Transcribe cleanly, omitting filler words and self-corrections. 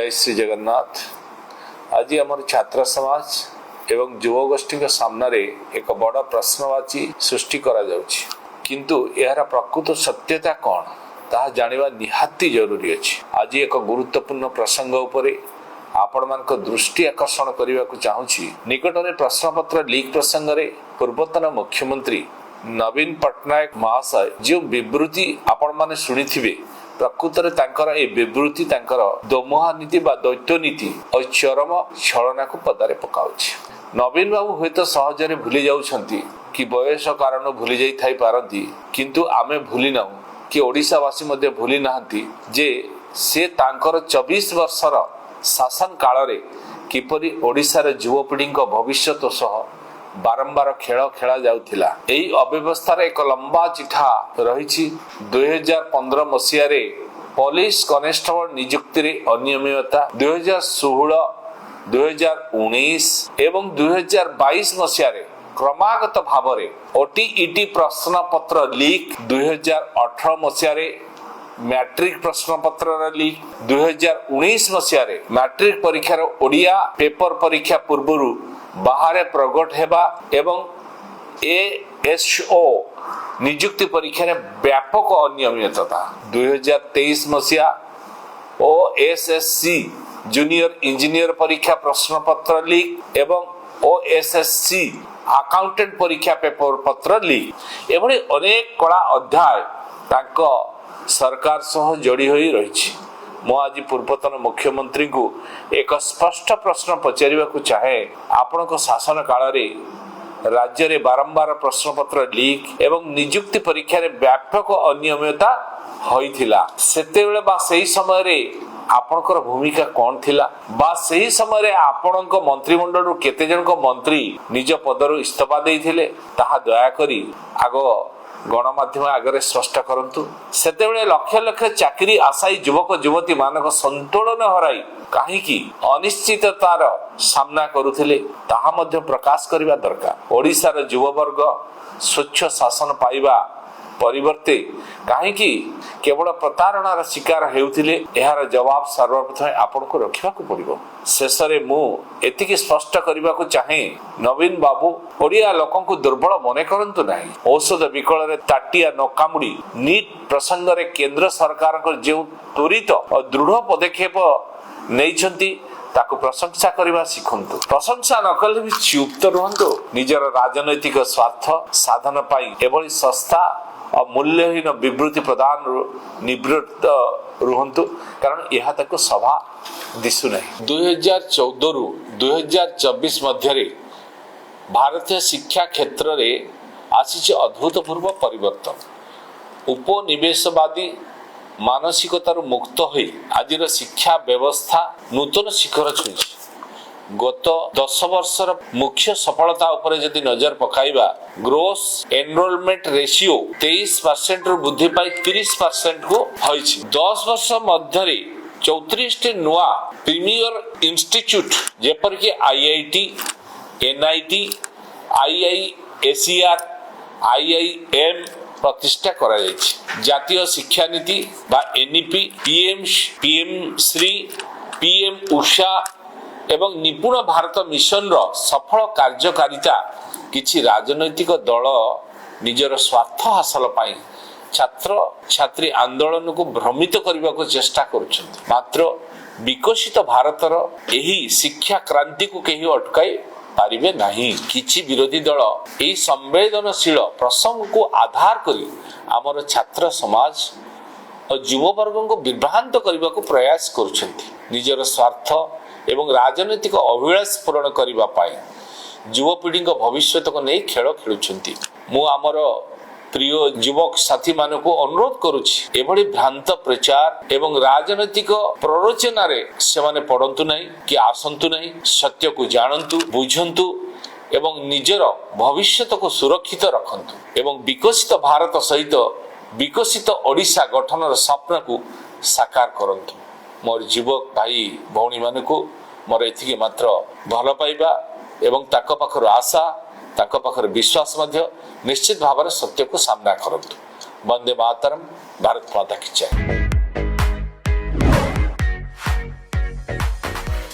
जय श्री जगन्नाथ। आज आम छात्र समाज एवं युवगोष्ठी सामने एक बड़ प्रश्नवाची सृष्टि करा जाउछि, किंतु यार प्रकृत सत्यता कौन ताहा जानिबा निहाती जरूरी अछि। आज एक गुरुत्वपूर्ण प्रसंग उपरे आपण मानक दृष्टि आकर्षण करने को चाहूँगी। निकटरे प्रश्नपत्र लीक प्रसंग रे पूर्वतन मुख्यमंत्री नवीन पट्टनायक महाशय जो विवृत्ति आपण माने शुणिथिबे, प्रकृत रे तांकर ए विवृत्ति तांकर दोमुहा नीति बा दैत्य नीति और चरम छलना को पदारे पकाउछि। नवीन बाबू हुए तो सहजरे भूली जाउछंती कि बयस कारण भूली जाई थाई पारंती, किंतु आमे भूली नाउ कि ओडिशावासी मध्ये भूली नाहंती जे से तांकर 24 वर्षर शासन काल रे किपरि ओडिशार युवपीढ़ी भविष्य सह बारंबार खेल खेला जाउथिला। एही अव्यवस्थार एक लंबा चिठा रही 2015 मसीह रे पुलिस कनेस्टेबल नियुक्ति रे अनियमितता, 2016, 2019 एवं 2022 मसीह रे क्रमागत भाव में ओटीईटी प्रश्न पत्र लीक, 2018 मसीह रे मैट्रिक प्रश्न पत्र लीक, 2019 मसीह रे मैट्रिक परीक्षार ओडिया पेपर परीक्षा पूर्व बाहर प्रगट हेबा एवं एएसओ नियुक्ति परीक्षा रे व्यापक अनियमितता, 2023 मसीहा ओएसएससी जूनियर इंजीनियर परीक्षा प्रश्न पत्र लीक एवं ओएसएससी अकाउंटेंट परीक्षा पेपर पत्र लीक। एभली अनेक कला अध्याय तांको सरकार सह जोड़ी होई रही। मु आज पूर्वतन मुख्यमंत्री को एक स्पष्ट प्रश्न पचारिबा चाहे, आपनक शासन काल रे राज्य रे बारंबार प्रश्न पत्र लीक एवं नियुक्ति परीक्षा रे व्यापक अनियमितता होइथिला, सेतेबेले बा सेही समय रे आपनकर भूमिका कौन थिला, बा सेही समय रे आपनक मंत्रिमंडल केते जनक मंत्री निज पदरु इस्तीफा देइथिले, ताहा दया करी आगो गणमाध्यम आगे स्पष्ट करंतु। सेतेबेले लक्ष लक्ष चाकरी आशायी युवक युवती मानक संतुलन हराई कहीं अनिश्चिततार सामना करुथिले ताहा मध्य प्रकाश करिबा दरकार। ओडिशार युववर्ग स्वच्छ शासन पाइबा परिवर्ते कहीं केवल प्रतारणार शिकार हेउथिले, एहार जवाब सर्वप्रथम आपन को रखिबा को पड़िबो। शेष रे मु एतिकी स्पष्ट करबा को चाहे, नवीन बाबू ओडिया लोकन को दुर्बल मने करंतु नाही। औषध विकल रे ताटिया न कामुडी नीट प्रसंग रे केंद्र सरकार को जे त्वरित और दृढ़ पदक्षेप नैछंती ताको प्रशंसा करबा सिखंतु। प्रशंसा न कले भी चुप्त रहंतु। निजर राजनैतिक स्वार्थ साधन पाई एभली सस्ता और मूल्यहीन विवृत्ति प्रदान निवृत्त रुहंतु, कारण यह तक सभा दिसु नहीं। 2014 रु 2024 मध्य भारतीय शिक्षा क्षेत्र रे आसी अभूतपूर्व परिवर्तन। उपनिवेशवादी मानसिकतार मुक्त होई आजिर शिक्षा व्यवस्था नूतन शिखर छुईछि। गत 10 वर्षर मुख्य सफलता उपरे यदि नजर पकाइबा, ग्रोस एनरोलमेंट रेशियो 23% रु वृद्धि पाई 30% को होइछि। 10 वर्ष मध्य 34 नुआ प्रीमियर इंस्टीट्यूट जेपर कि आईआईटी, एनआईटी, आईआईएसईआर, आईआईएम प्रतिष्ठा करा जायछि। जातीय शिक्षा नीति बा NEP, PM Shri, PM Usha एवं निपुण भारत मिशन रो सफल कार्यकारिता किछि राजनैतिक दल निजर स्वार्थ हासिल पाई छात्र छात्री आंदोलन को भ्रमित करने को चेष्टा करुछन्ति। मात्र विकसित भारतर एही शिक्षा क्रांति को केही अटकाई पारिबे नाही। किछि विरोधी दल एही संवेदनशील प्रसंग को आधार करी आमर छात्र समाज और युववर्ग को विभ्रांत करने को प्रयास करुछन्ति। निजर स्वार्थ एवं राजनैतिक अभिलाष पूरण करबा पाई युवपीढ़ी भविष्य को नहीं खेल खेलुछन्ति। मु आमर प्रिय युवक साथी मानक अनुरोध करुछि, एभली भ्रांत प्रचार एवं राजनैतिक प्ररोचना रे से माने पड़ंतु नहीं कि आसंतु नहीं। सत्य को जानंतु, बुझंतु एवं निजर भविष्य को सुरक्षित रखंतु एवं विकसित भारत सहित विकसित ओडिशा गठनर स्वप्न को साकार करंतु। मोर युवक भाई भौणी मानक मोर एथिके मात्र भल पाइबा एवं ताको पाखर आशा, ताको पाखर विश्वास मध्य निश्चित भाव सत्य को सामना करंतु। वंदे मातरम। भारत माता की जय।